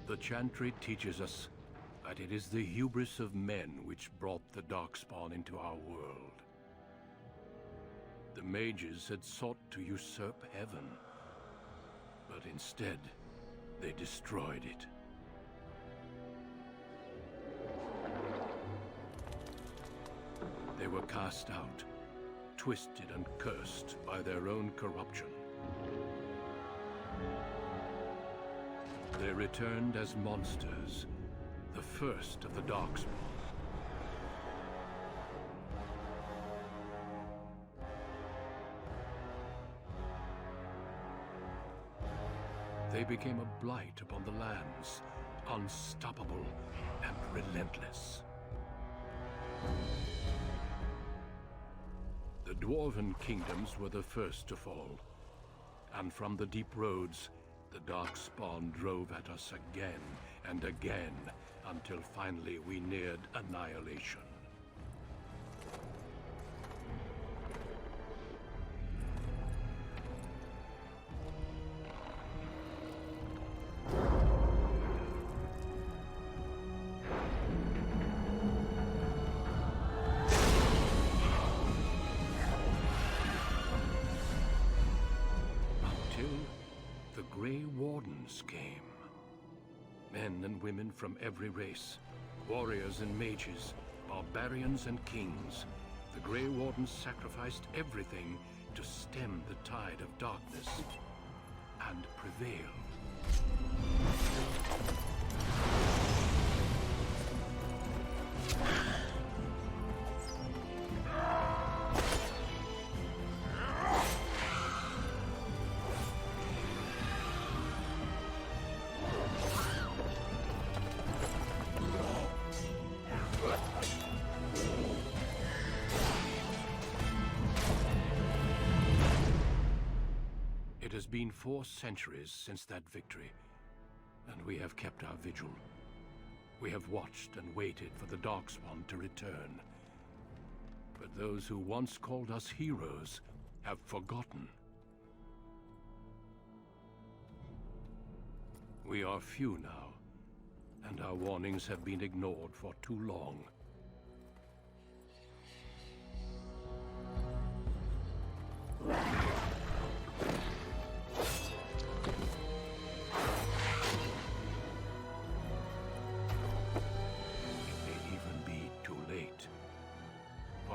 The Chantry teaches us that it is the hubris of men which brought the darkspawn into our world. The mages had sought to usurp heaven, but instead, they destroyed it. They were cast out, twisted and cursed by their own corruption. They returned as monsters, the first of the darkspawn. They became a blight upon the lands, unstoppable and relentless. The dwarven kingdoms were the first to fall, and from the deep roads, the darkspawn drove at us again and again, until finally we neared annihilation. Came. Men and women from every race, warriors and mages, barbarians and kings. The Grey Wardens sacrificed everything to stem the tide of darkness and prevail. It has been 4 centuries since that victory, and we have kept our vigil. We have watched and waited for the darkspawn to return. But those who once called us heroes have forgotten. We are few now, and our warnings have been ignored for too long.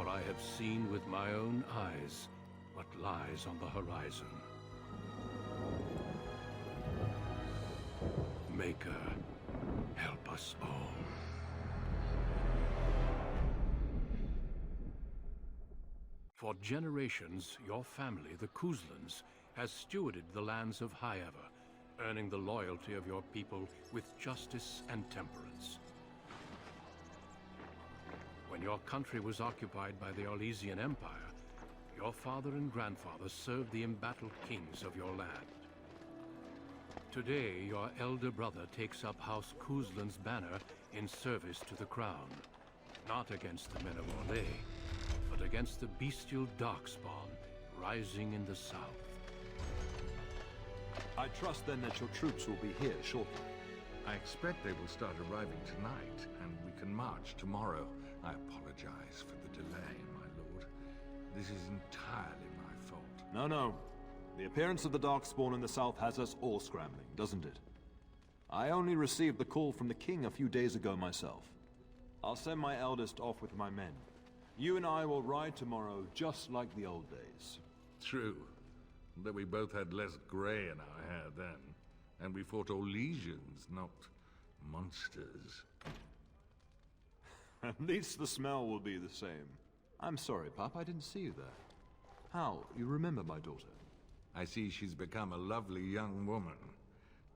I have seen with my own eyes what lies on the horizon. Maker, help us all. For generations, your family, the Couslands, has stewarded the lands of Highever, earning the loyalty of your people with justice and temperance. When your country was occupied by the Orlesian Empire, your father and grandfather served the embattled kings of your land. Today, your elder brother takes up House Cousland's banner in service to the crown, not against the men of Orlais, but against the bestial darkspawn rising in the south. I trust then that your troops will be here shortly. I expect they will start arriving tonight, and we can march tomorrow. I apologize for the delay, my lord. This is entirely my fault. No. The appearance of the darkspawn in the south has us all scrambling, doesn't it? I only received the call from the king a few days ago myself. I'll send my eldest off with my men. You and I will ride tomorrow just like the old days. True. Though we both had less grey in our hair then. And we fought Orlesians, not monsters. At least the smell will be the same. I'm sorry, Pop, I didn't see you there. How? You remember my daughter? I see she's become a lovely young woman.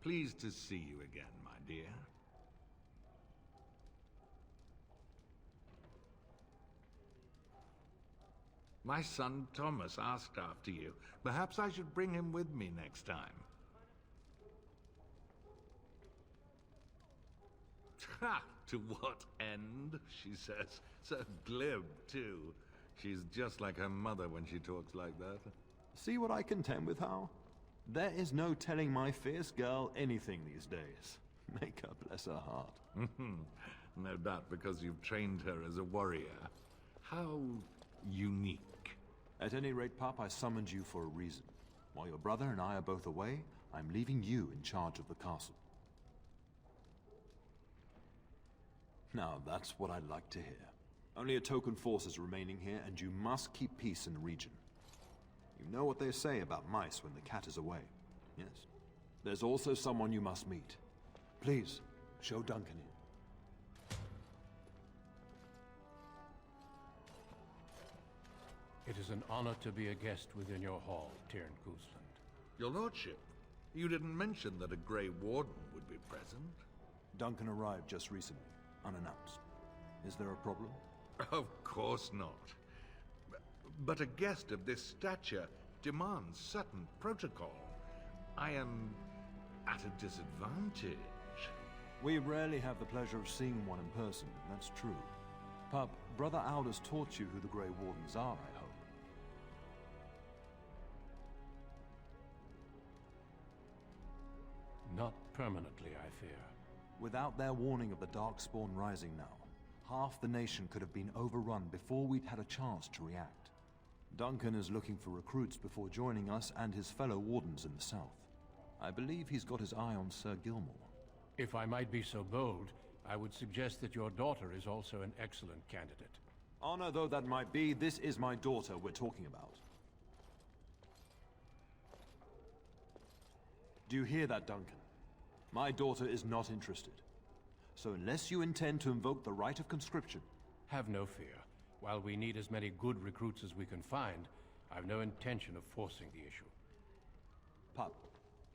Pleased to see you again, my dear. My son Thomas asked after you. Perhaps I should bring him with me next time. Ha! To what end, she says. So glib, too. She's just like her mother when she talks like that. See what I contend with, Hal? There is no telling my fierce girl anything these days. Make her bless her heart. No doubt because you've trained her as a warrior. How unique. At any rate, Pup, I summoned you for a reason. While your brother and I are both away, I'm leaving you in charge of the castle. Now, that's what I'd like to hear. Only a token force is remaining here, and you must keep peace in the region. You know what they say about mice when the cat is away, yes? There's also someone you must meet. Please, show Duncan in. It is an honor to be a guest within your hall, Tyrn Cousland. Your lordship, you didn't mention that a Grey Warden would be present. Duncan arrived just recently, unannounced. Is there a problem? Of course not. But a guest of this stature demands certain protocol. I am at a disadvantage. We rarely have the pleasure of seeing one in person, that's true. Pup, Brother Aldous taught you who the Grey Wardens are, I hope. Not permanently, I fear. Without their warning of the darkspawn rising now, half the nation could have been overrun before we'd had a chance to react. Duncan is looking for recruits before joining us and his fellow wardens in the south. I believe he's got his eye on Sir Gilmore. If I might be so bold, I would suggest that your daughter is also an excellent candidate. Honor though that might be, this is my daughter we're talking about. Do you hear that, Duncan? My daughter is not interested. So unless you intend to invoke the right of conscription... Have no fear. While we need as many good recruits as we can find, I've no intention of forcing the issue. Pup,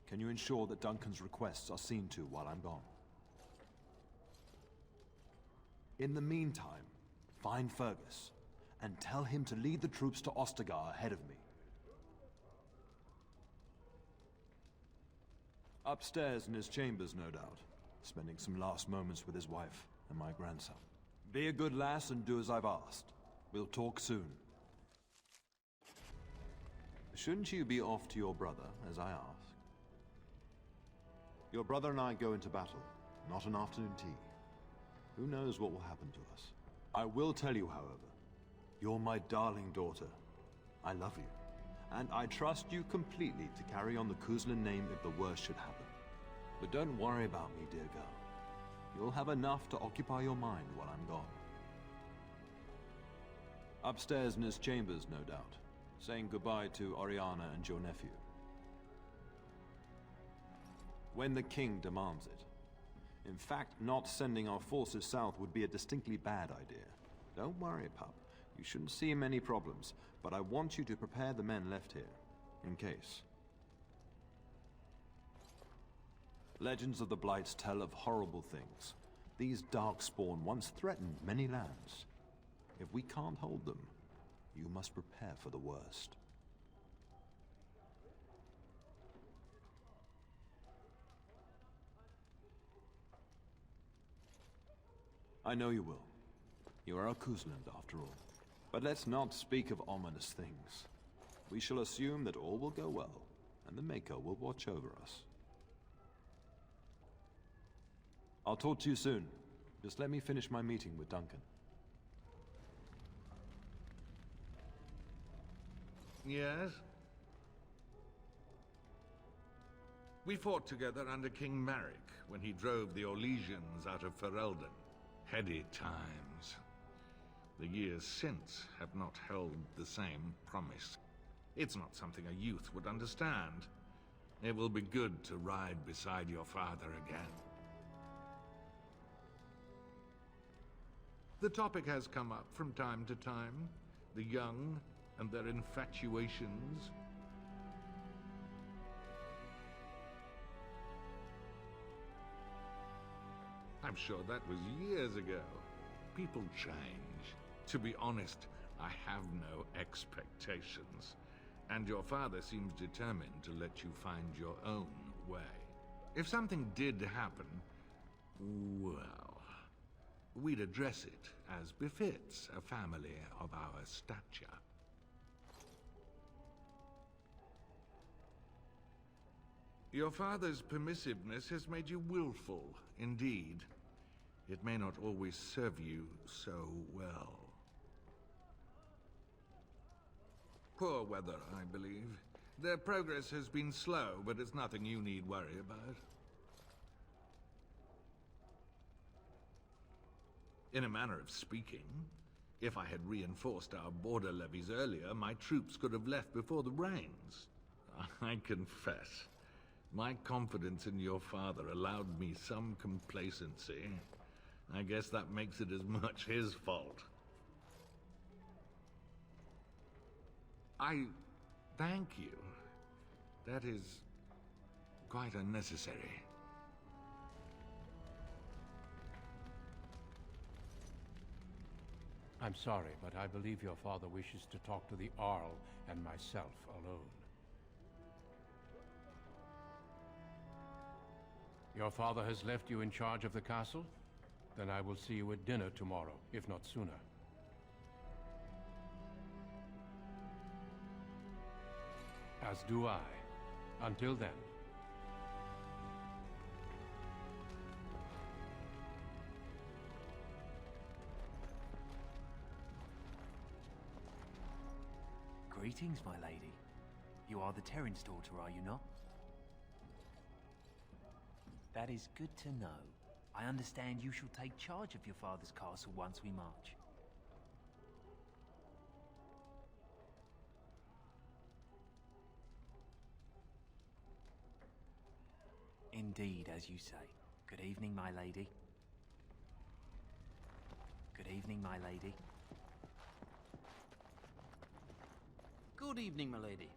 can you ensure that Duncan's requests are seen to while I'm gone? In the meantime, find Fergus, and tell him to lead the troops to Ostagar ahead of me. Upstairs in his chambers, no doubt, spending some last moments with his wife and my grandson. Be a good lass and do as I've asked. We'll talk soon. Shouldn't you be off to your brother, as I asked? Your brother and I go into battle, not an afternoon tea. Who knows what will happen to us? I will tell you, however, you're my darling daughter. I love you, and I trust you completely to carry on the Cousland name if the worst should happen. But don't worry about me, dear girl. You'll have enough to occupy your mind while I'm gone. Upstairs in his chambers, no doubt, saying goodbye to Oriana and your nephew. When the king demands it. In fact, not sending our forces south would be a distinctly bad idea. Don't worry, pup. You shouldn't see many problems, but I want you to prepare the men left here, in case. Legends of the Blights tell of horrible things. These darkspawn once threatened many lands. If we can't hold them, you must prepare for the worst. I know you will. You are a Cousland, after all. But let's not speak of ominous things. We shall assume that all will go well, and the Maker will watch over us. I'll talk to you soon. Just let me finish my meeting with Duncan. Yes? We fought together under King Maric when he drove the Orlesians out of Ferelden. Heady times. The years since have not held the same promise. It's not something a youth would understand. It will be good to ride beside your father again. The topic has come up from time to time. The young and their infatuations. I'm sure that was years ago. People change. To be honest, I have no expectations. And your father seems determined to let you find your own way. If something did happen, well, we'd address it as befits a family of our stature. Your father's permissiveness has made you willful, indeed. It may not always serve you so well. Poor weather, I believe. Their progress has been slow, but it's nothing you need worry about. In a manner of speaking, if I had reinforced our border levies earlier, my troops could have left before the rains. I confess, my confidence in your father allowed me some complacency. I guess that makes it as much his fault. I thank you. That is quite unnecessary. I'm sorry, but I believe your father wishes to talk to the Earl and myself alone. Your father has left you in charge of the castle? Then I will see you at dinner tomorrow, if not sooner. As do I. Until then. Greetings, my lady. You are the Terran's daughter, are you not? That is good to know. I understand you shall take charge of your father's castle once we march. Indeed, as you say. Good evening, my lady. Good evening, my lady. Good evening, my lady.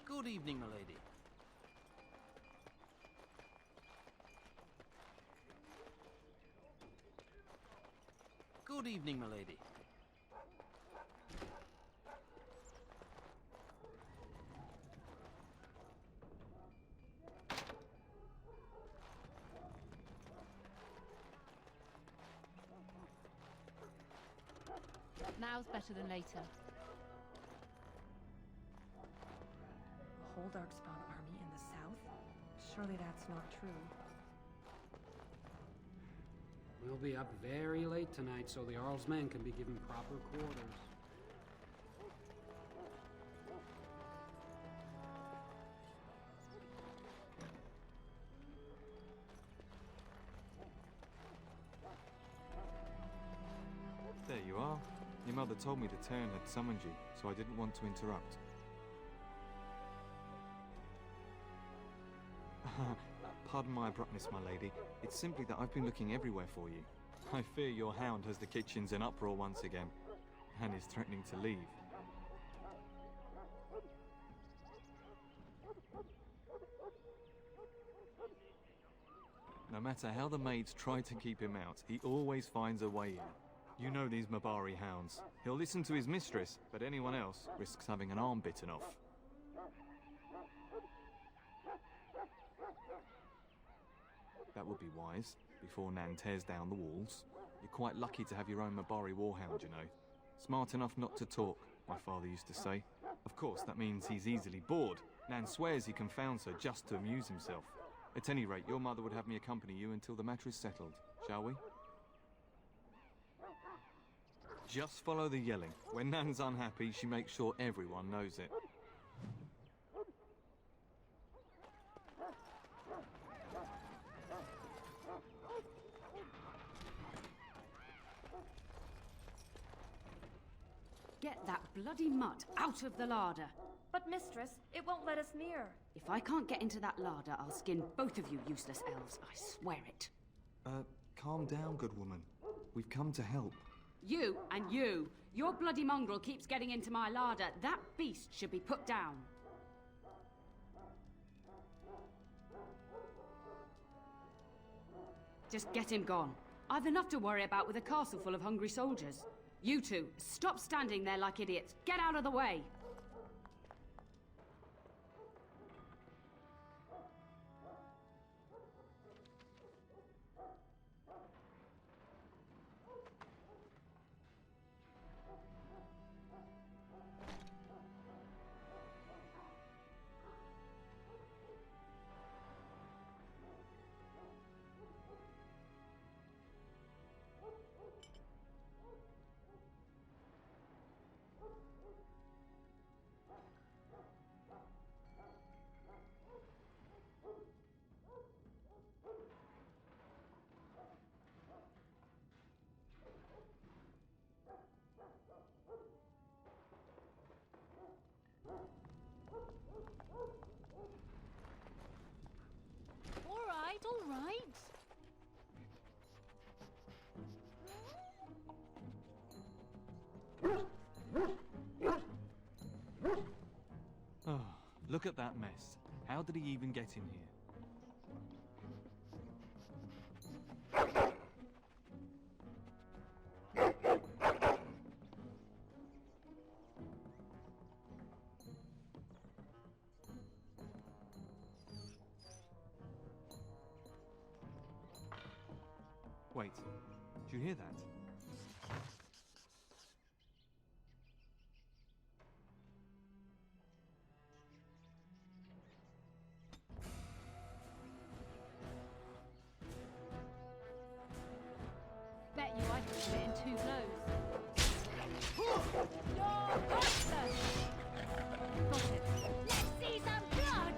Good evening, my lady. Good evening, my lady. Now's better than later. A whole darkspawn army in the south? Surely that's not true. We'll be up very late tonight so the Earl's men can be given proper quarters. There you are. Your mother told me the Terran had summoned you, so I didn't want to interrupt. Pardon my abruptness, my lady. It's simply that I've been looking everywhere for you. I fear your hound has the kitchens in uproar once again, and is threatening to leave. No matter how the maids try to keep him out, he always finds a way in. You know these Mabari hounds. He'll listen to his mistress, but anyone else risks having an arm bitten off. That would be wise, before Nan tears down the walls. You're quite lucky to have your own Mabari warhound, you know. Smart enough not to talk, my father used to say. Of course, that means he's easily bored. Nan swears he confounds her just to amuse himself. At any rate, your mother would have me accompany you until the matter is settled, shall we? Just follow the yelling. When Nan's unhappy, she makes sure everyone knows it. Get that bloody mutt out of the larder. But mistress, it won't let us near. If I can't get into that larder, I'll skin both of you useless elves, I swear it. Calm down, good woman. We've come to help. You and you. Your bloody mongrel keeps getting into my larder. That beast should be put down. Just get him gone. I've enough to worry about with a castle full of hungry soldiers. You two, stop standing there like idiots. Get out of the way! Look at that mess. How did he even get in here? Wait, did you hear that? Bet you I could do it in 2 blows. Your monster! Got it. Let's see some blood!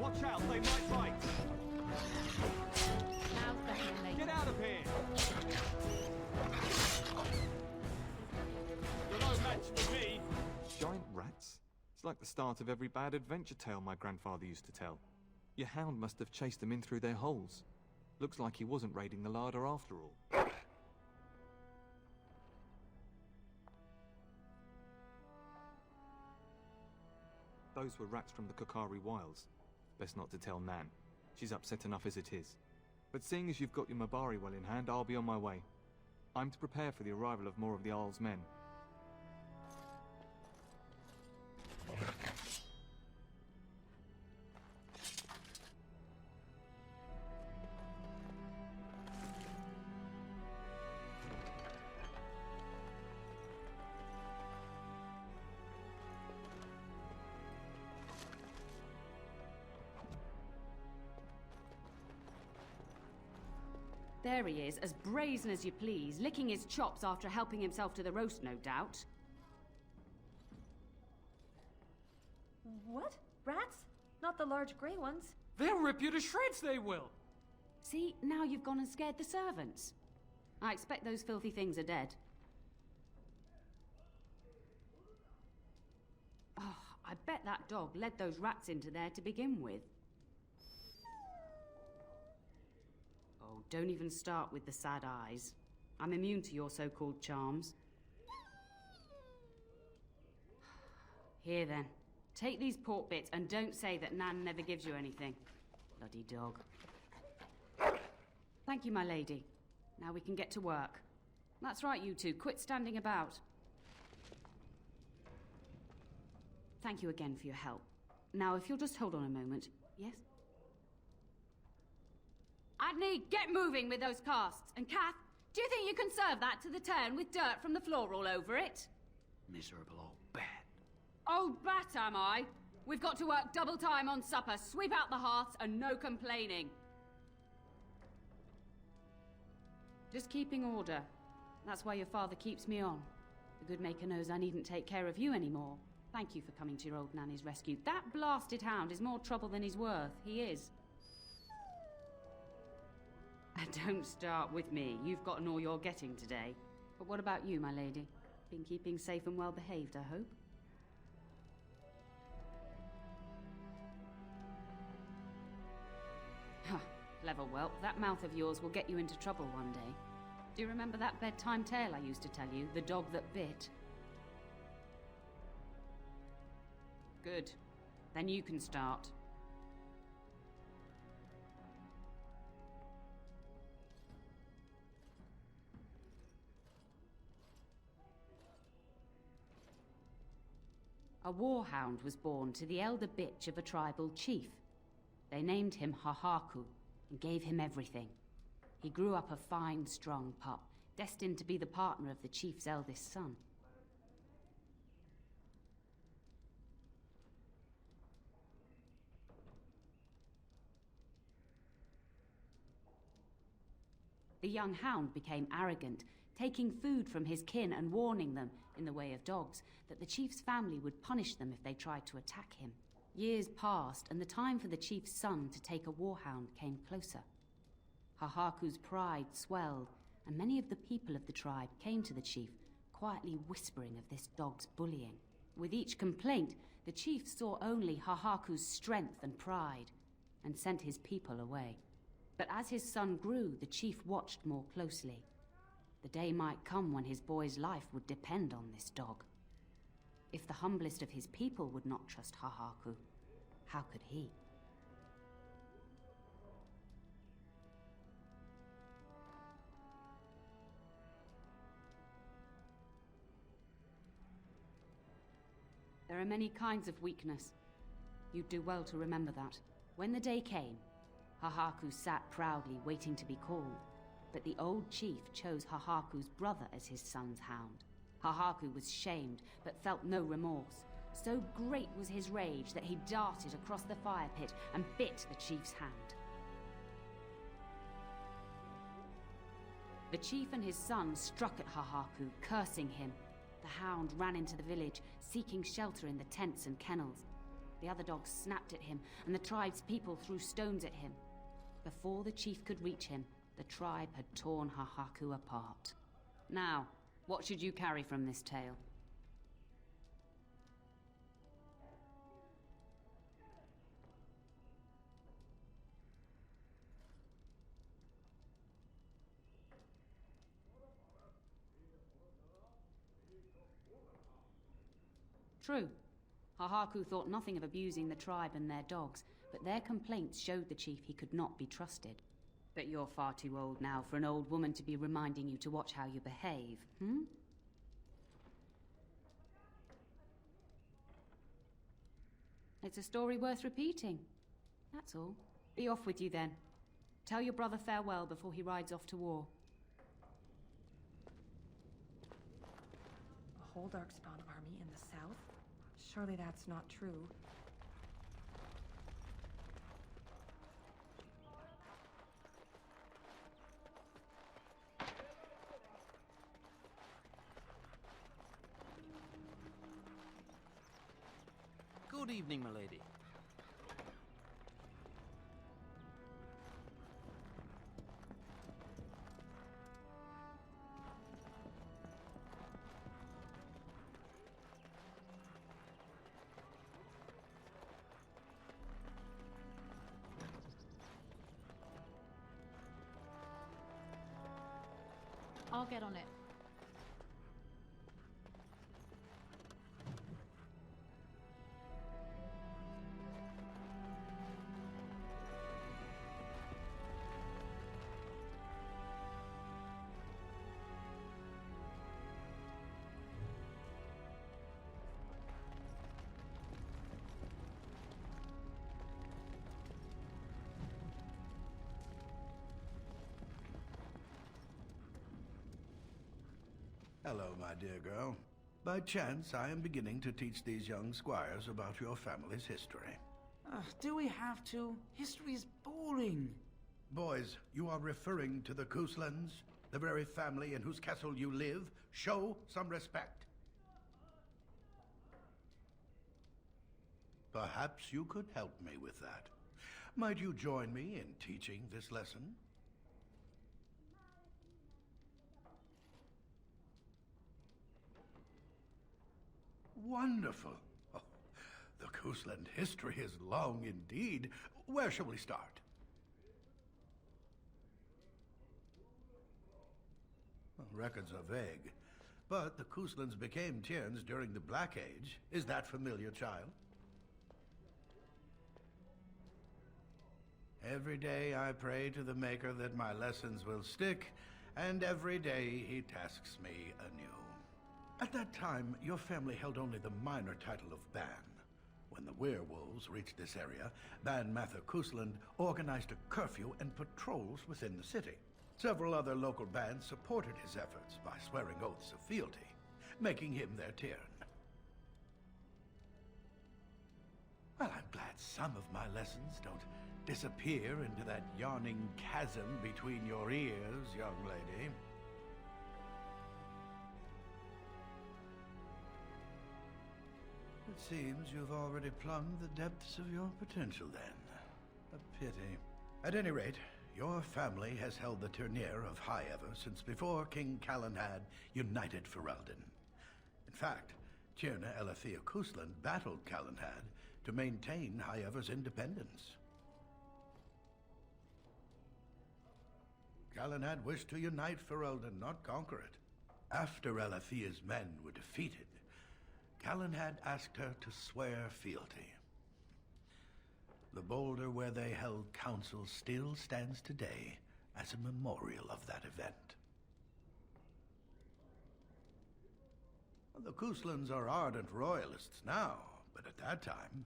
Watch out, they might bite! Now's better than later. Get out of here! You're no match for me! Giant rats? It's like the start of every bad adventure tale my grandfather used to tell. Your hound must have chased them in through their holes. Looks like he wasn't raiding the larder after all. Those were rats from the Kokari Wilds. Best not to tell Nan. She's upset enough as it is. But seeing as you've got your Mabari well in hand, I'll be on my way. I'm to prepare for the arrival of more of the Earl's men. There he is, as brazen as you please, licking his chops after helping himself to the roast, no doubt. What? Rats? Not the large grey ones? They'll rip you to shreds, they will! See, now you've gone and scared the servants. I expect those filthy things are dead. Oh, I bet that dog led those rats into there to begin with. Oh, don't even start with the sad eyes. I'm immune to your so-called charms. Here then, take these pork bits and don't say that Nan never gives you anything. Bloody dog. Thank you, my lady. Now we can get to work. That's right, you two. Quit standing about. Thank you again for your help. Now, if you'll just hold on a moment. Yes? Adney, get moving with those casts. And Kath, do you think you can serve that to the turn with dirt from the floor all over it? Miserable old bat. Old bat, am I? We've got to work double time on supper, sweep out the hearths, and no complaining. Just keeping order. That's why your father keeps me on. The good maker knows I needn't take care of you anymore. Thank you for coming to your old nanny's rescue. That blasted hound is more trouble than he's worth. He is. Don't start with me. You've gotten all you're getting today. But what about you, my lady? Been keeping safe and well behaved, I hope? Huh. Clever whelp. That mouth of yours will get you into trouble one day. Do you remember that bedtime tale I used to tell you? The dog that bit? Good. Then you can start. A warhound was born to the elder bitch of a tribal chief. They named him Hahaku and gave him everything. He grew up a fine, strong pup, destined to be the partner of the chief's eldest son. The young hound became arrogant, taking food from his kin and warning them, in the way of dogs, that the chief's family would punish them if they tried to attack him. Years passed, and the time for the chief's son to take a warhound came closer. Hahaku's pride swelled, and many of the people of the tribe came to the chief, quietly whispering of this dog's bullying. With each complaint, the chief saw only Hahaku's strength and pride, and sent his people away. But as his son grew, the chief watched more closely. The day might come when his boy's life would depend on this dog. If the humblest of his people would not trust Hahaku, how could he? There are many kinds of weakness. You'd do well to remember that. When the day came, Hahaku sat proudly waiting to be called, but the old chief chose Hahaku's brother as his son's hound. Hahaku was shamed, but felt no remorse. So great was his rage that he darted across the fire pit and bit the chief's hand. The chief and his son struck at Hahaku, cursing him. The hound ran into the village, seeking shelter in the tents and kennels. The other dogs snapped at him, and the tribe's people threw stones at him. Before the chief could reach him, the tribe had torn Hahaku apart. Now, what should you carry from this tale? True. Hahaku thought nothing of abusing the tribe and their dogs, but their complaints showed the chief he could not be trusted. But you're far too old now for an old woman to be reminding you to watch how you behave, hmm? It's a story worth repeating. That's all. Be off with you then. Tell your brother farewell before he rides off to war. A whole darkspawn army in the south? Surely that's not true. Good evening, my lady. I'll get on it. Hello, my dear girl. By chance, I am beginning to teach these young squires about your family's history. Do we have to? History is boring. Boys, you are referring to the Couslands, the very family in whose castle you live. Show some respect. Perhaps you could help me with that. Might you join me in teaching this lesson? Wonderful. Oh, the Cousland history is long indeed. Where shall we start? Well, records are vague, but the Couslands became Tierns during the Black Age. Is that familiar, child? Every day I pray to the Maker that my lessons will stick, and every day he tasks me anew. At that time, your family held only the minor title of Ban. When the werewolves reached this area, Ban Mather Cousland organized a curfew and patrols within the city. Several other local bands supported his efforts by swearing oaths of fealty, making him their Tiern. Well, I'm glad some of my lessons don't disappear into that yawning chasm between your ears, young lady. It seems you've already plumbed the depths of your potential, then. A pity. At any rate, your family has held the tournure of High Ever since before King Calenhad united Ferelden. In fact, Tierna Elathea Cousland battled Calenhad to maintain High Ever's independence. Calenhad wished to unite Ferelden, not conquer it. After Elathea's men were defeated, Callan had asked her to swear fealty. The boulder where they held council still stands today as a memorial of that event. The Couslands are ardent royalists now, but at that time,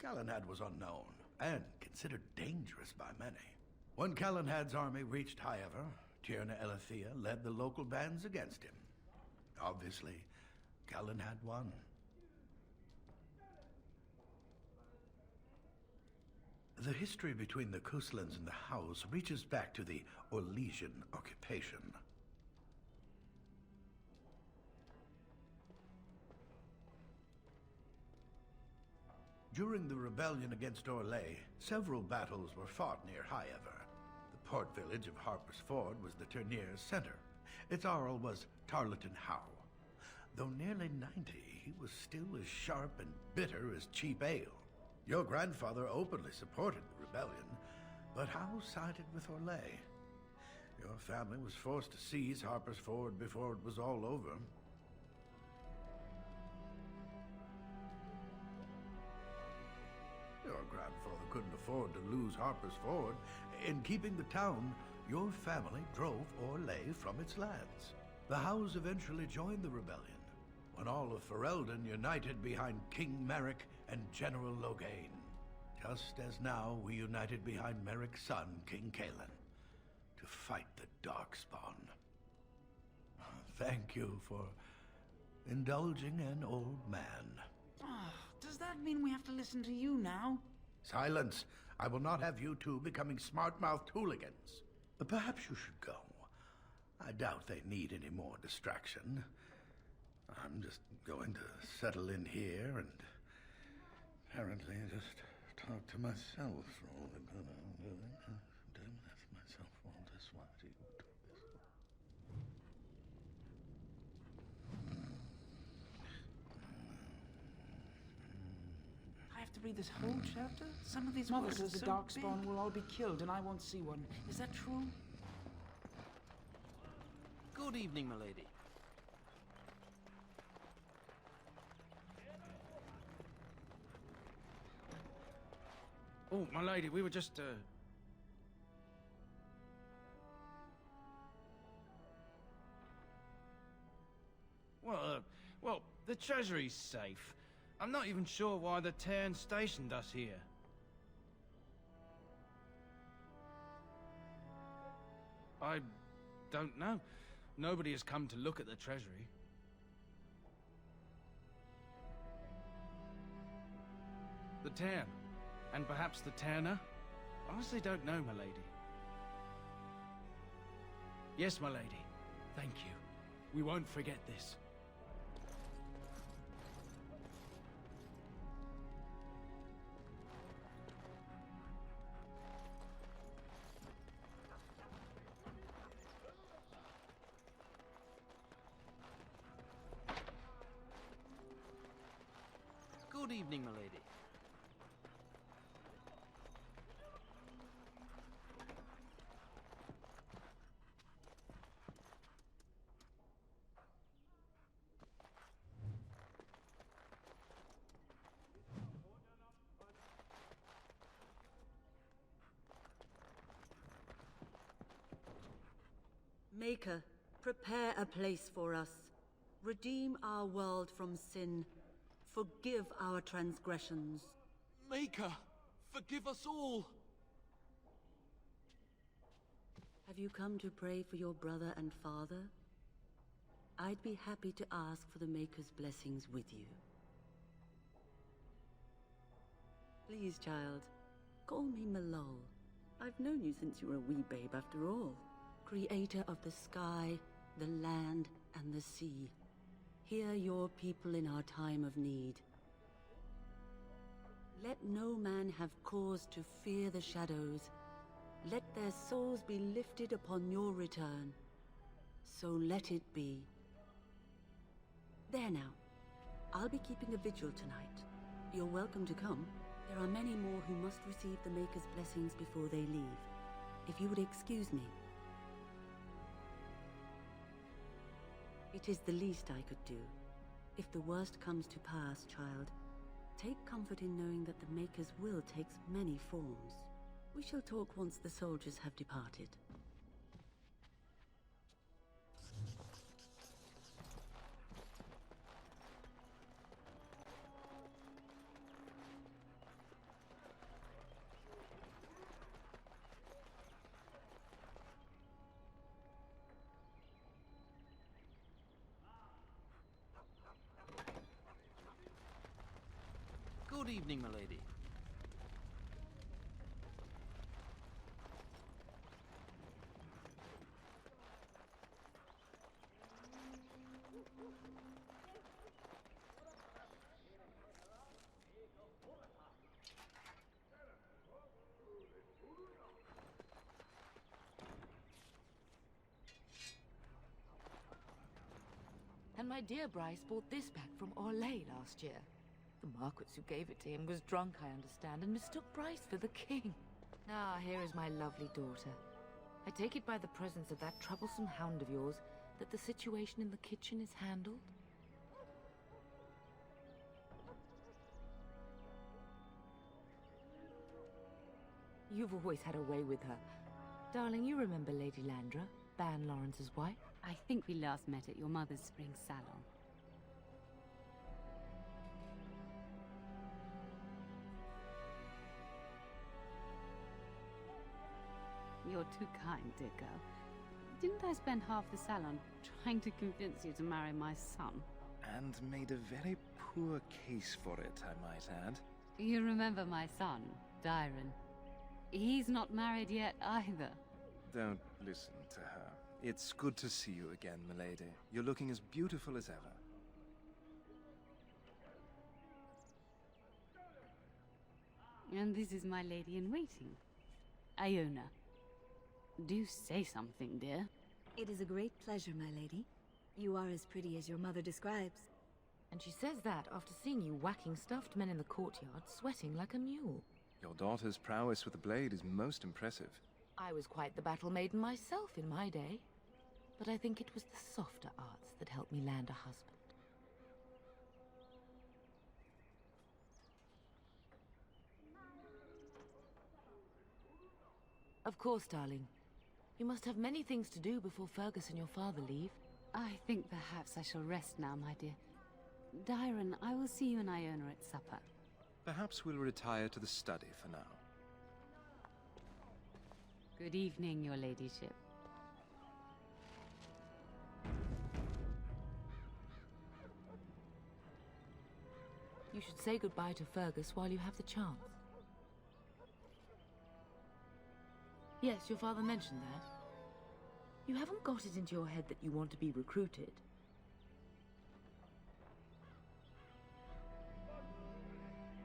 Calenhad was unknown and considered dangerous by many. When Calenhad's army reached Highever, Tierna Elethea led the local bands against him. Obviously, Calenhad won. The history between the Couslands and the Howes reaches back to the Orlesian occupation. During the rebellion against Orlais, several battles were fought near Highever. The port village of Harper's Ford was the tournier's center. Its Earl was Tarleton Howe. Though nearly 90, he was still as sharp and bitter as cheap ale. Your grandfather openly supported the rebellion, but Howe sided with Orlais. Your family was forced to seize Harper's Ford before it was all over. Your grandfather couldn't afford to lose Harper's Ford. In keeping the town, your family drove Orlais from its lands. The Howes eventually joined the rebellion, when all of Ferelden united behind King Merrick and General Logain, just as now we united behind Merrick's son, King Kaelin, to fight the darkspawn. Thank you for indulging an old man. Does that mean we have to listen to you now? Silence! I will not have you two becoming smart-mouthed hooligans. Perhaps you should go. I doubt they need any more distraction. I'm just going to settle in here and apparently just talk to myself for all the good I'm doing. That's myself all this while. I have to read this whole chapter? Some of these Mother words says are the so darkspawn big. will all be killed and I won't see one. Is that true? Good evening, milady. Oh, my lady, we were just, Well, the treasury's safe. I'm not even sure why the Cairn stationed us here. I don't know. Nobody has come to look at the treasury. The Cairn. And perhaps the Tanner? Honestly don't know, my lady. Yes, my lady. Thank you. We won't forget this. Good evening, milady. Maker, prepare a place for us. Redeem our world from sin. Forgive our transgressions. Maker, forgive us all! Have you come to pray for your brother and father? I'd be happy to ask for the Maker's blessings with you. Please, child, call me Malol. I've known you since you were a wee babe after all. Creator of the sky, the land, and the sea. Hear your people in our time of need. Let no man have cause to fear the shadows. Let their souls be lifted upon your return. So let it be. There now. I'll be keeping a vigil tonight. You're welcome to come. There are many more who must receive the Maker's blessings before they leave. If you would excuse me. It is the least I could do. If the worst comes to pass, child, take comfort in knowing that the Maker's will takes many forms. We shall talk once the soldiers have departed. Good evening, milady. And my dear Bryce bought this back from Orlais last year. The Marquis who gave it to him was drunk, I understand, and mistook Bryce for the king. Ah, here is my lovely daughter. I take it by the presence of that troublesome hound of yours that the situation in the kitchen is handled? You've always had a way with her. Darling, you remember Lady Landra, Ban Lawrence's wife? I think we last met at your mother's spring salon. You're too kind, dear girl. Didn't I spend half the salon trying to convince you to marry my son? And made a very poor case for it, I might add. You remember my son, Dyron. He's not married yet either. Don't listen to her. It's good to see you again, milady. You're looking as beautiful as ever. And this is my lady-in-waiting, Iona. Do say something, dear. It is a great pleasure, my lady. You are as pretty as your mother describes. And she says that after seeing you whacking stuffed men in the courtyard, sweating like a mule. Your daughter's prowess with the blade is most impressive. I was quite the battle maiden myself in my day. But I think it was the softer arts that helped me land a husband. Of course, darling. You must have many things to do before Fergus and your father leave. I think perhaps I shall rest now, my dear. Dyron, I will see you and Iona at supper. Perhaps we'll retire to the study for now. Good evening, your ladyship. You should say goodbye to Fergus while you have the chance. Yes, your father mentioned that. You haven't got it into your head that you want to be recruited.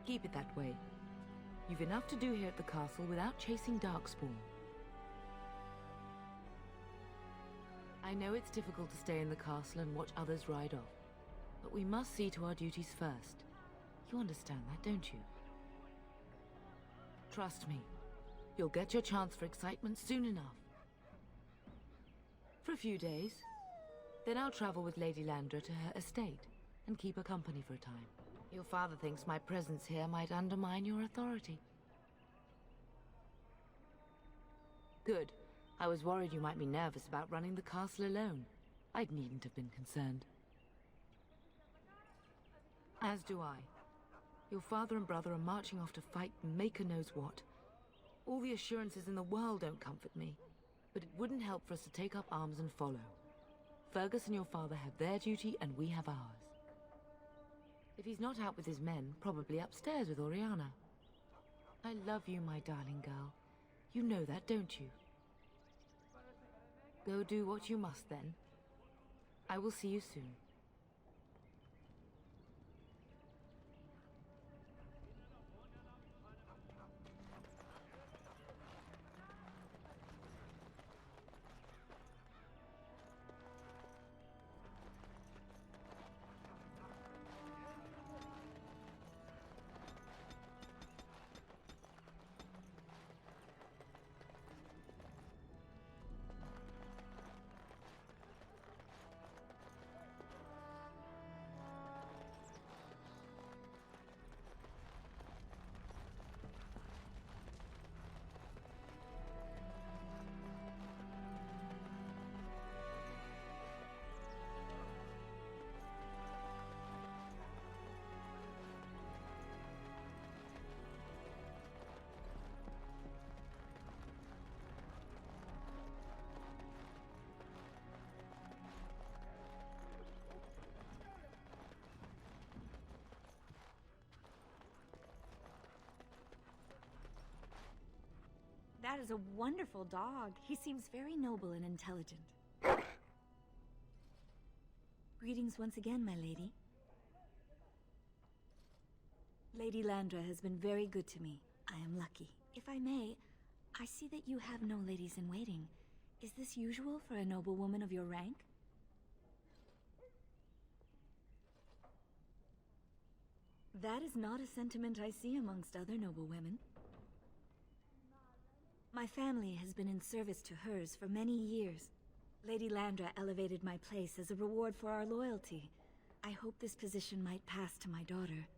Keep it that way. You've enough to do here at the castle without chasing darkspawn. I know it's difficult to stay in the castle and watch others ride off, but we must see to our duties first. You understand that, don't you? Trust me. You'll get your chance for excitement soon enough. For a few days. Then I'll travel with Lady Landra to her estate and keep her company for a time. Your father thinks my presence here might undermine your authority. Good. I was worried you might be nervous about running the castle alone. I needn't have been concerned. As do I. Your father and brother are marching off to fight Maker knows what. All the assurances in the world don't comfort me, but it wouldn't help for us to take up arms and follow. Fergus and your father have their duty, and we have ours. If he's not out with his men, probably upstairs with Oriana. I love you, my darling girl. You know that, don't you? Go do what you must, then. I will see you soon. That is a wonderful dog. He seems very noble and intelligent. Greetings once again, my lady. Lady Landra has been very good to me. I am lucky. If I may, I see that you have no ladies in waiting. Is this usual for a noblewoman of your rank? That is not a sentiment I see amongst other noblewomen. My family has been in service to hers for many years. Lady Landra elevated my place as a reward for our loyalty. I hope this position might pass to my daughter.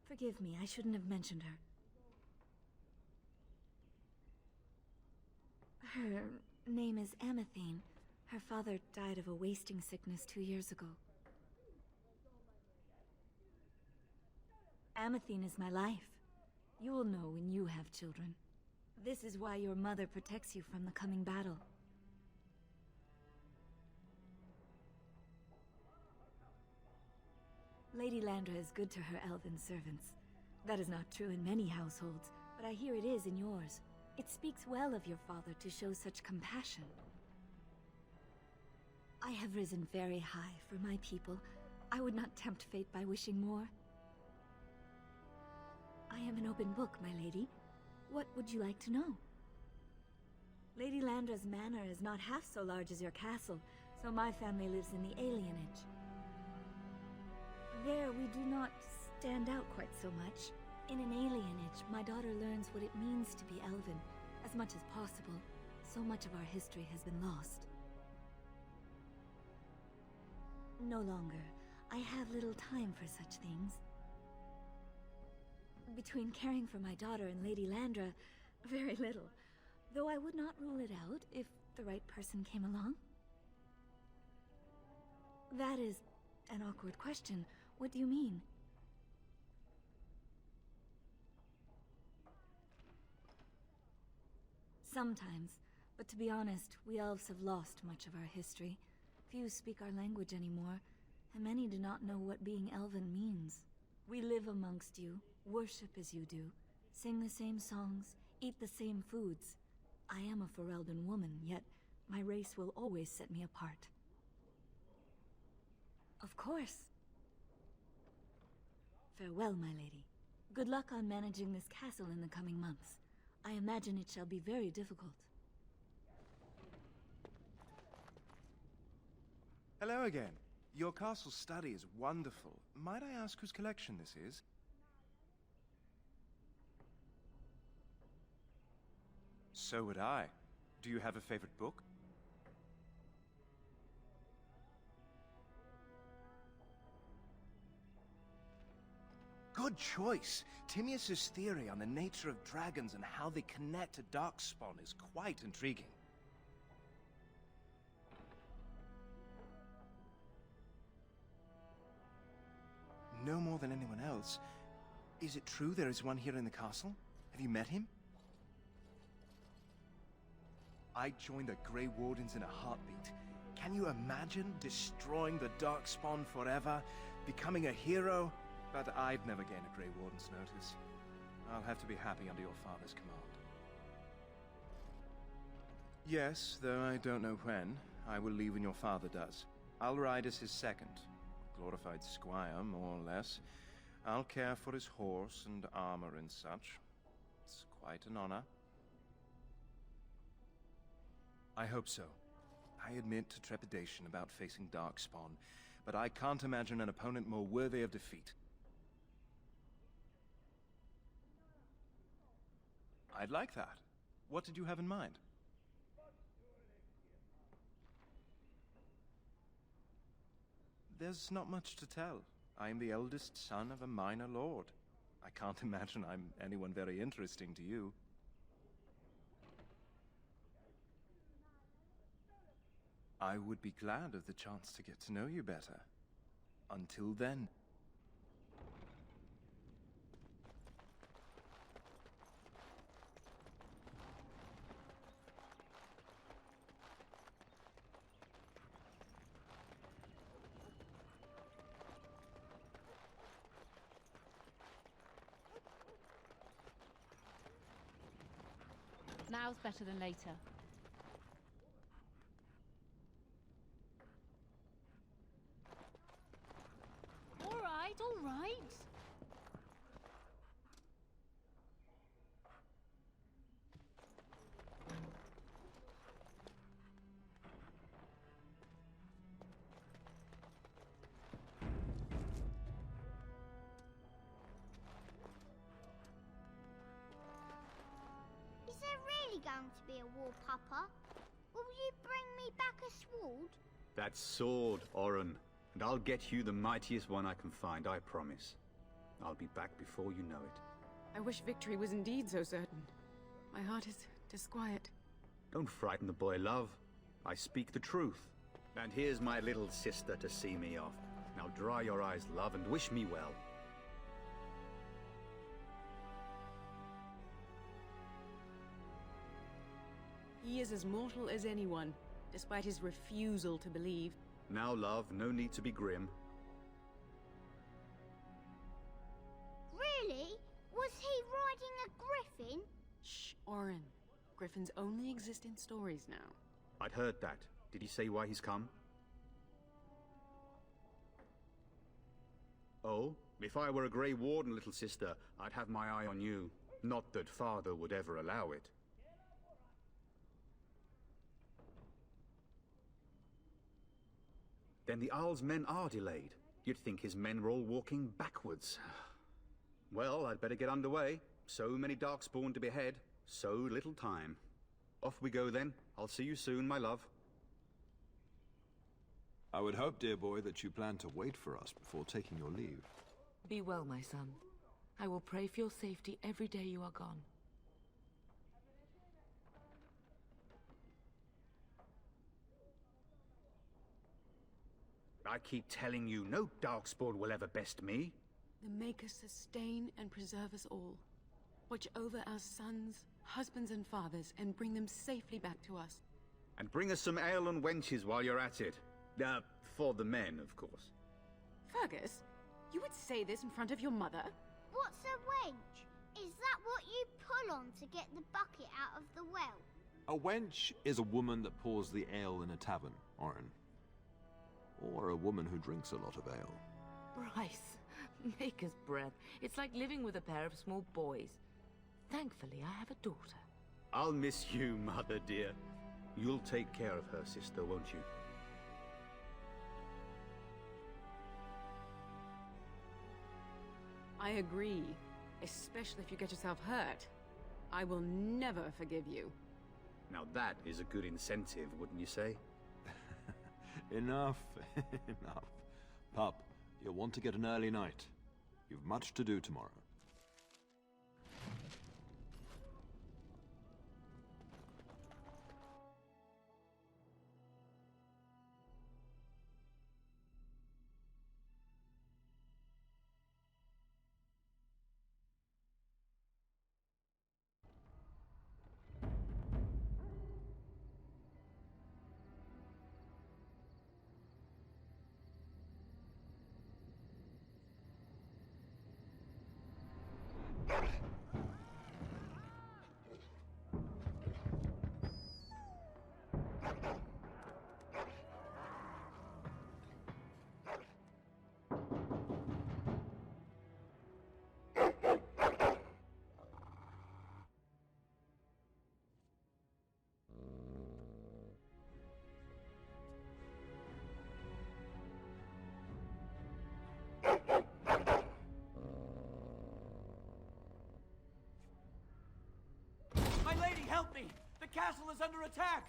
Forgive me, I shouldn't have mentioned her. Her name is Amathine. Her father died of a wasting sickness 2 years ago. Amathine is my life. You will know when you have children. This is why your mother protects you from the coming battle. Lady Landra is good to her elven servants. That is not true in many households, but I hear it is in yours. It speaks well of your father to show such compassion. I have risen very high for my people. I would not tempt fate by wishing more. I am an open book, my lady. What would you like to know? Lady Landra's manor is not half so large as your castle, so my family lives in the alienage. There, we do not stand out quite so much. In an alienage, my daughter learns what it means to be elven, as much as possible. So much of our history has been lost. No longer. I have little time for such things. Between caring for my daughter and Lady Landra, very little. Though I would not rule it out if the right person came along. That is an awkward question. What do you mean? Sometimes, but to be honest, we elves have lost much of our history. Few speak our language anymore, and many do not know what being elven means. We live amongst you, worship as you do, sing the same songs, eat the same foods. I am a Ferelden woman, yet my race will always set me apart. Of course. Farewell, my lady. Good luck on managing this castle in the coming months. I imagine it shall be very difficult. Hello again. Your castle study is wonderful. Might I ask whose collection this is? So would I. Do you have a favorite book? Good choice. Timaeus' theory on the nature of dragons and how they connect to darkspawn is quite intriguing. No more than anyone else. Is it true there is one here in the castle? Have you met him? I'd join the Grey Wardens in a heartbeat. Can you imagine destroying the darkspawn forever? Becoming a hero? But I'd never gain a Grey Warden's notice. I'll have to be happy under your father's command. Yes, though I don't know when. I will leave when your father does. I'll ride as his second. Glorified squire, more or less. I'll care for his horse and armor and such. It's quite an honor. I hope so. I admit to trepidation about facing darkspawn, but I can't imagine an opponent more worthy of defeat. I'd like that. What did you have in mind? There's not much to tell. I am the eldest son of a minor lord. I can't imagine I'm anyone very interesting to you. I would be glad of the chance to get to know you better. Until then. Now's better than later. All right, all right. Is there really going to be a war, Papa? Will you bring me back a sword? That sword, Oren. And I'll get you the mightiest one I can find, I promise. I'll be back before you know it. I wish victory was indeed so certain. My heart is disquiet. Don't frighten the boy, love. I speak the truth. And here's my little sister to see me off. Now dry your eyes, love, and wish me well. He is as mortal as anyone, despite his refusal to believe. Now, love, no need to be grim. Really? Was he riding a griffin? Shh, Oren. Griffins only exist in stories now. I'd heard that. Did he say why he's come? Oh, if I were a Grey Warden, little sister, I'd have my eye on you. Not that father would ever allow it. Then the Earl's men are delayed. You'd think his men were all walking backwards. Well, I'd better get underway. So many darkspawn to behead, so little time. Off we go then. I'll see you soon, my love. I would hope, dear boy, that you plan to wait for us before taking your leave. Be well, my son. I will pray for your safety every day you are gone. I keep telling you, no darkspawn will ever best me. The Maker sustain and preserve us all. Watch over our sons, husbands and fathers, and bring them safely back to us. And bring us some ale and wenches while you're at it. For the men, of course. Fergus, you would say this in front of your mother? What's a wench? Is that what you pull on to get the bucket out of the well? A wench is a woman that pours the ale in a tavern, Oren. Or a woman who drinks a lot of ale. Bryce, Maker's breath. It's like living with a pair of small boys. Thankfully, I have a daughter. I'll miss you, mother dear. You'll take care of her, sister, won't you? I agree. Especially if you get yourself hurt. I will never forgive you. Now that is a good incentive, wouldn't you say? Enough, enough. Pup, you'll want to get an early night. You've much to do tomorrow. My lady, help me! The castle is under attack!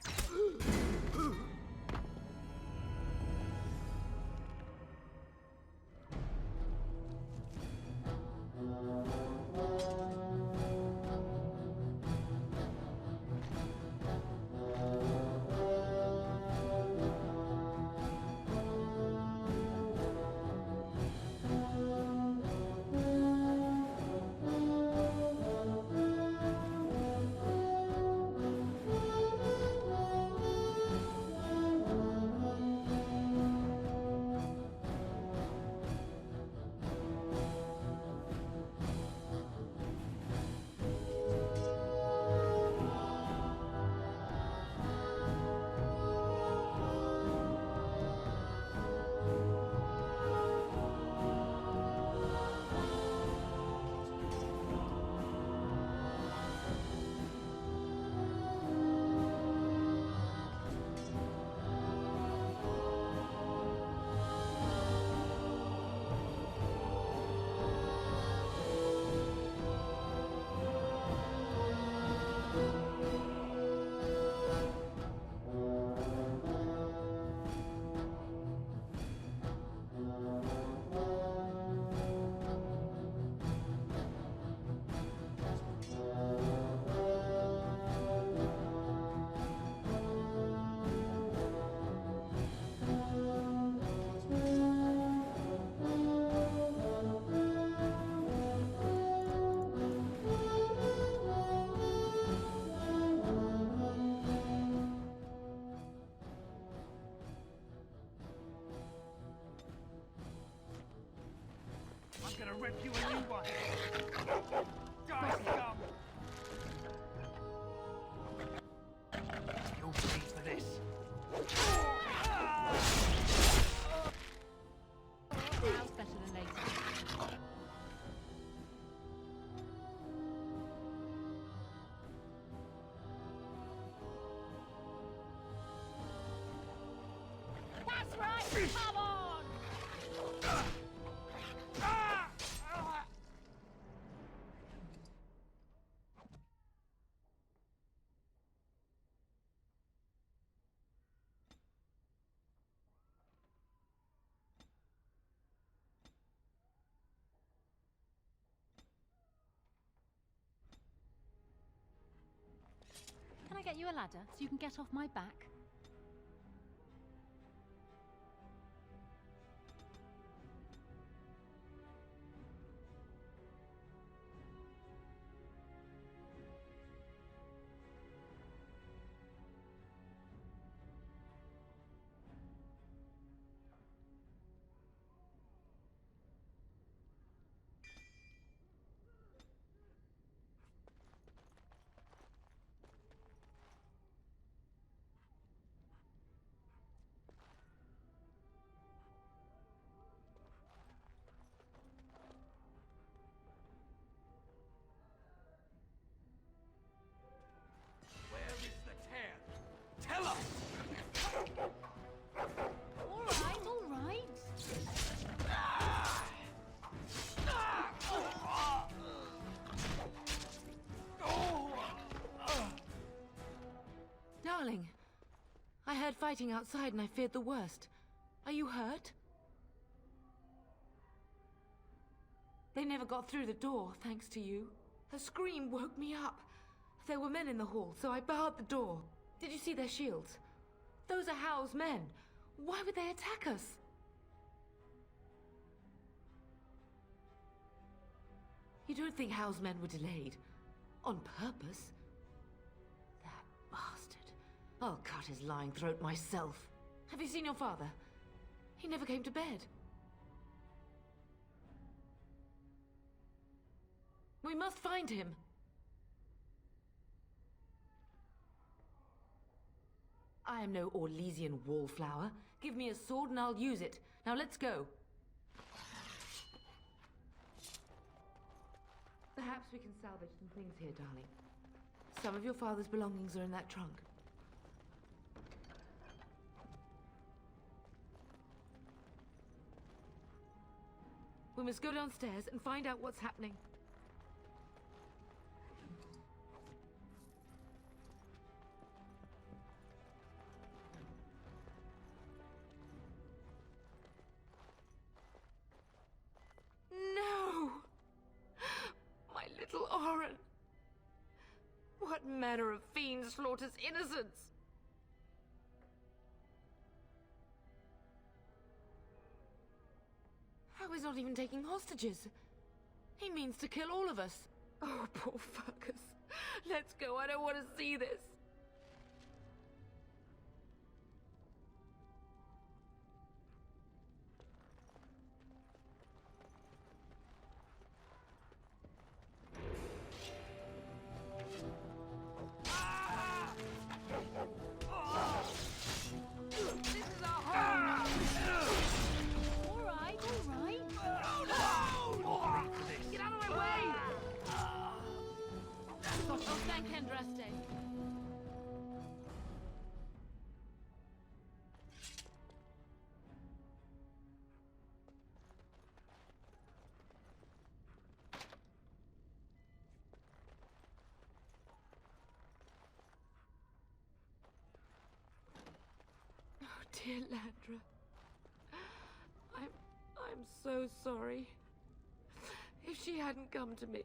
I'm gonna rip you a new one! Die, scum! You'll pay for this! Now's better than later. That's right! Come on! Can I get you a ladder so you can get off my back? Tell us! All right. Darling, I heard fighting outside and I feared the worst. Are you hurt? They never got through the door, thanks to you. Her scream woke me up. There were men in the hall, so I barred the door. Did you see their shields? Those are Howe's men. Why would they attack us? You don't think Howe's men were delayed? On purpose? That bastard. I'll cut his lying throat myself. Have you seen your father? He never came to bed. We must find him. I am no Orlesian wallflower. Give me a sword and I'll use it. Now let's go. Perhaps we can salvage some things here, darling. Some of your father's belongings are in that trunk. We must go downstairs and find out what's happening. No! My little Oren! What manner of fiend slaughters innocents? How is not even taking hostages? He means to kill all of us. Oh, poor fuckers. Let's go, I don't want to see this. Dear Landra, I'm so sorry. If she hadn't come to me,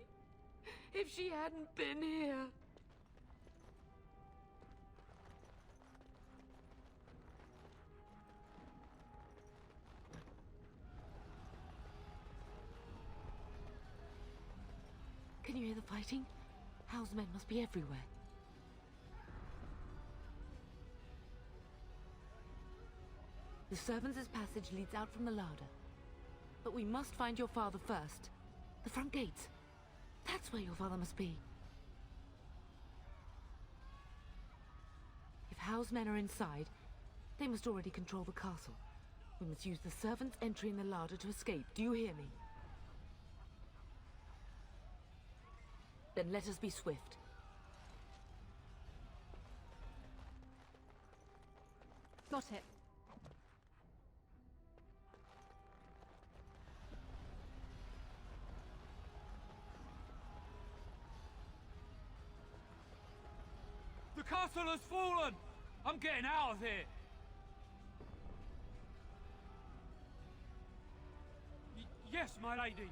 if she hadn't been here. Can you hear the fighting? Howe's men must be everywhere. The servants' passage leads out from the larder. But we must find your father first. The front gates. That's where your father must be. If Howe's men are inside, they must already control the castle. We must use the servants' entry in the larder to escape. Do you hear me? Then let us be swift. Got it. The castle has fallen! I'm getting out of here! Yes, my lady!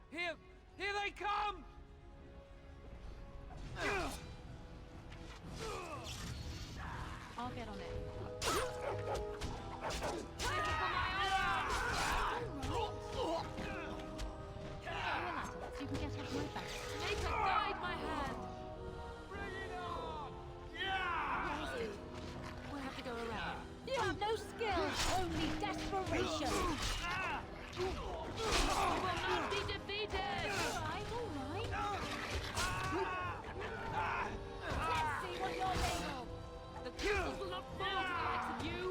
Here they come! I'll get on it. You can get off my back. Make her guide my hand! Bring it on! Where is it? We'll have to go around. You have no skill, only desperation. We will not be defeated! Alright, alright. Let's see what you're made of. The castles will not fall to the likes of you!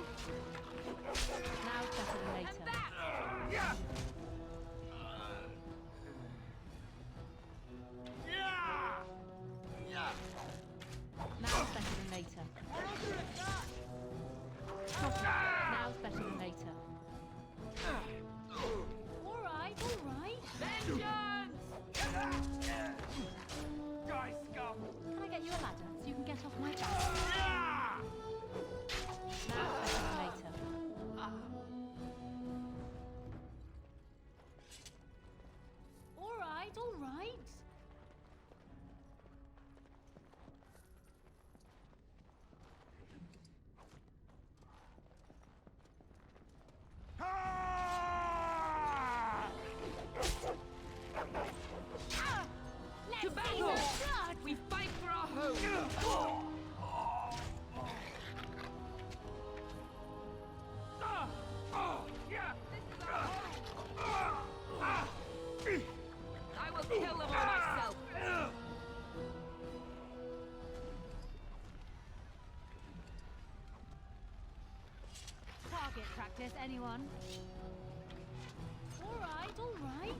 Now's better than later. And that! Now's better than later. Now's better than later. Alright, alright. Vengeance! Guy scum! Can I get you a ladder so you can get off my back? Now's better than later. Alright, alright. To battle! We fight for our home! I will kill them all myself! Target practice, anyone? Alright, alright.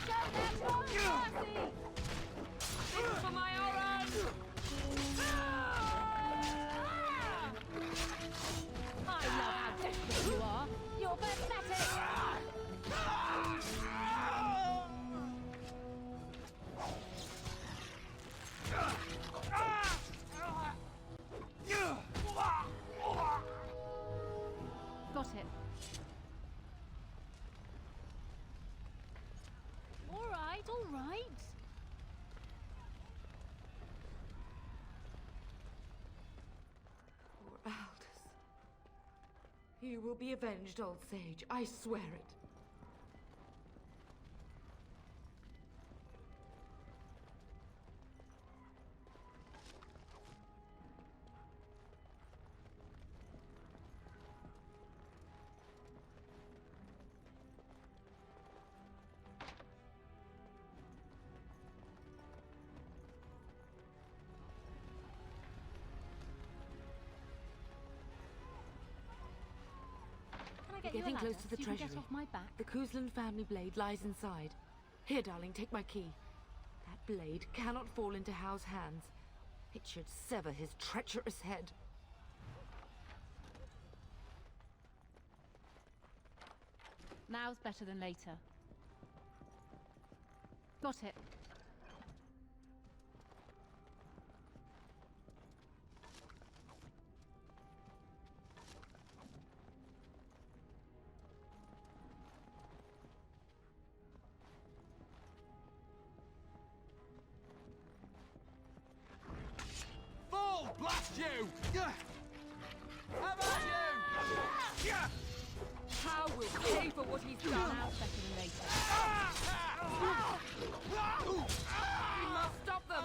Show them no mercy! This is for my Oran! I love how desperate you are. You're pathetic. Got it. Alright, alright. Poor Aldous. You will be avenged, old sage. I swear it. Get Getting you a close ladder to the so you can treasury. get off my back. The Cousland family blade lies inside. Here, darling, take my key. That blade cannot fall into Howe's hands. It should sever his treacherous head. Now's better than later. Got it. Fall, blast you! How about you? Howe will pay for what he's done. Now's better than later. We must stop them!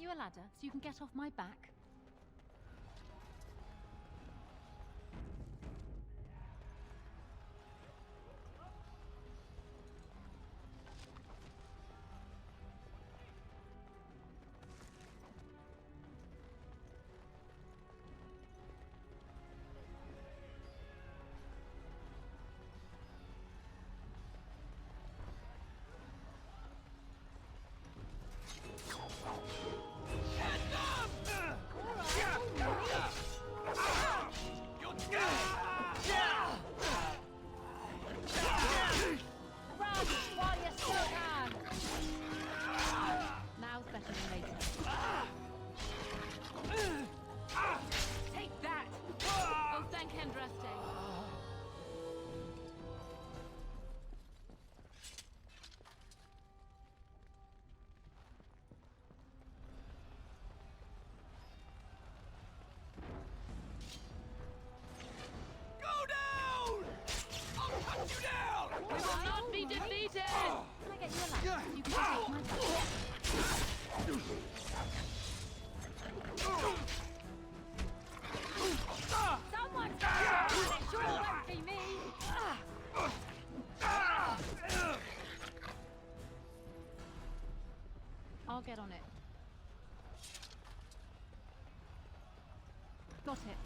get you a ladder so you can get off my back? I'll get on it. Got it.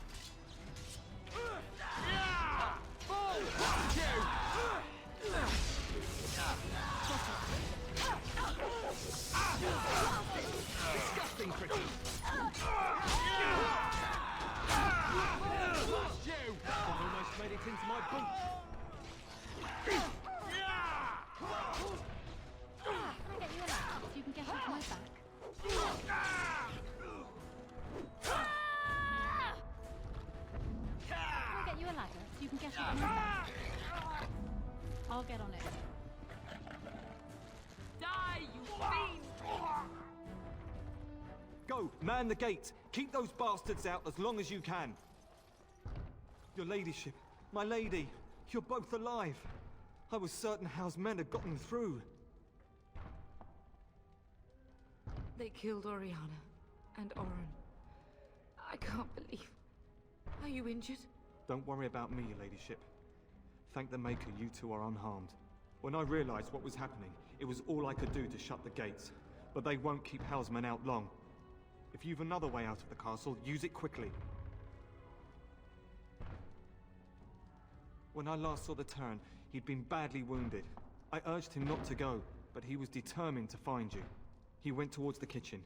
Disgusting cricket. You! I've almost made it into my boot. Can I get you a ladder so you can get off my back? Can I get you a ladder so you can get off my back? I'll get on it. Die, you fiend! Go, man the gate. Keep those bastards out as long as you can. Your ladyship, my lady, you're both alive. I was certain Howe's men had gotten through. They killed Oriana and Oren. I can't believe... Are you injured? Don't worry about me, your ladyship. Thank the Maker you two are unharmed. When I realized what was happening, it was all I could do to shut the gates. But they won't keep Howe's men out long. If you've another way out of the castle, use it quickly. When I last saw the Terran, he'd been badly wounded. I urged him not to go, but he was determined to find you. He went towards the kitchen.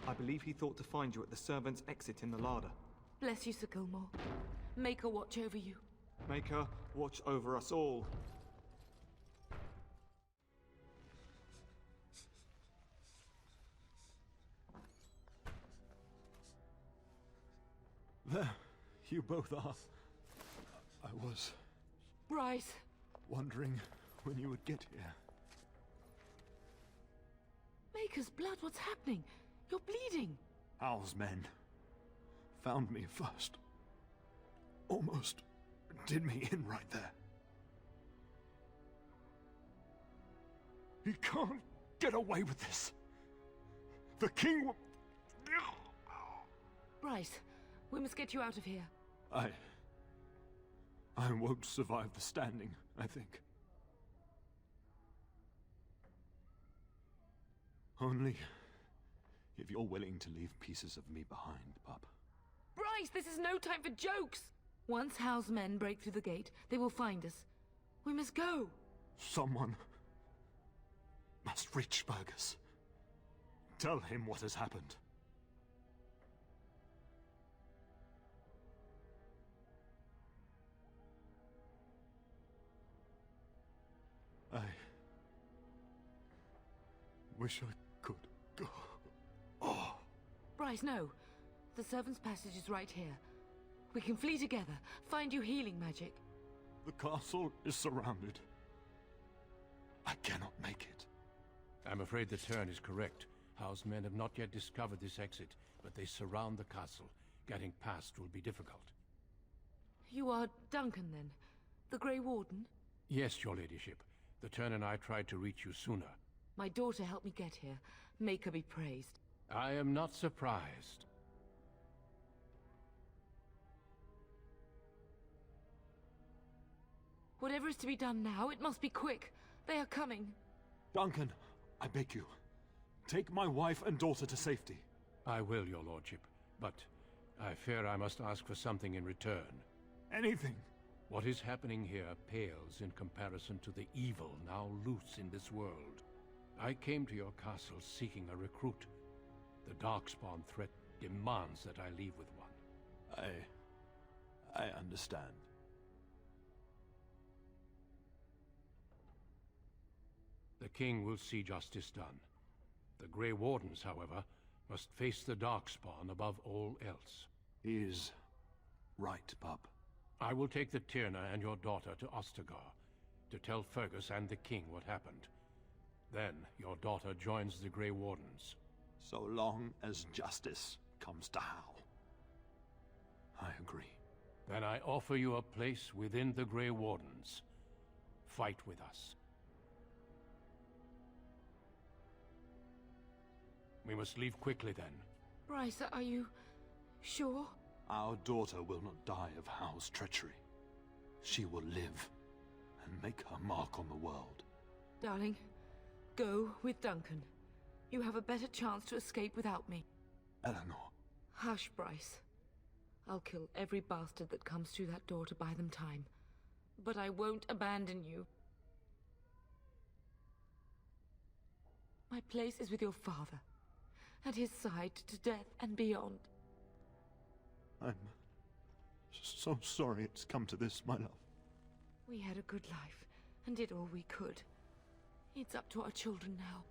I believe he thought to find you at the servants' exit in the larder. Bless you, Sir Gilmore. Maker watch over you. Maker, watch over us all. There, you both are. I was... Bryce! wondering when you would get here. Maker's blood, what's happening? You're bleeding! Howe's men found me first. Almost did me in right there. He can't get away with this. The king will... Bryce, we must get you out of here. I won't survive the standing, I think. Only if you're willing to leave pieces of me behind, pup. Bryce, this is no time for jokes! Once Howe's men break through the gate, they will find us. We must go! Someone must reach Fergus. Tell him what has happened. I wish I could go. Oh. Bryce, no. The servants' passage is right here. We can flee together, find you healing magic. The castle is surrounded. I cannot make it. I'm afraid the Terran is correct. Howe's men have not yet discovered this exit, but they surround the castle. Getting past will be difficult. You are Duncan, then? The Grey Warden? Yes, your ladyship. The Terran and I tried to reach you sooner. My daughter helped me get here. Make her be praised. I am not surprised. Whatever is to be done now, it must be quick. They are coming. Duncan, I beg you, take my wife and daughter to safety. I will, your lordship, but I fear I must ask for something in return. Anything. What is happening here pales in comparison to the evil now loose in this world. I came to your castle seeking a recruit. The darkspawn threat demands that I leave with one. I understand. The king will see justice done. The Grey Wardens, however, must face the darkspawn above all else. He is right, pup. I will take the Tyrna and your daughter to Ostagar to tell Fergus and the king what happened. Then your daughter joins the Grey Wardens. So long as justice comes to Hal. I agree. Then I offer you a place within the Grey Wardens. Fight with us. We must leave quickly then. Brайsa, are you sure? Our daughter will not die of Hal's treachery. She will live and make her mark on the world. Darling, go with Duncan. You have a better chance to escape without me. Eleanor. Hush, Bryce. I'll kill every bastard that comes through that door to buy them time. But I won't abandon you. My place is with your father. At his side to death and beyond. I'm so sorry it's come to this, my love. We had a good life and did all we could. It's up to our children now.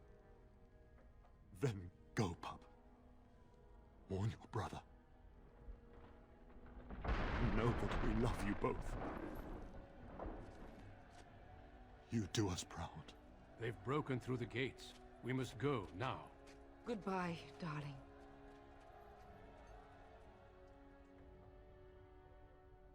Then go, pup. Warn your brother. Know that we love you both. You do us proud. They've broken through the gates. We must go now. Goodbye, darling.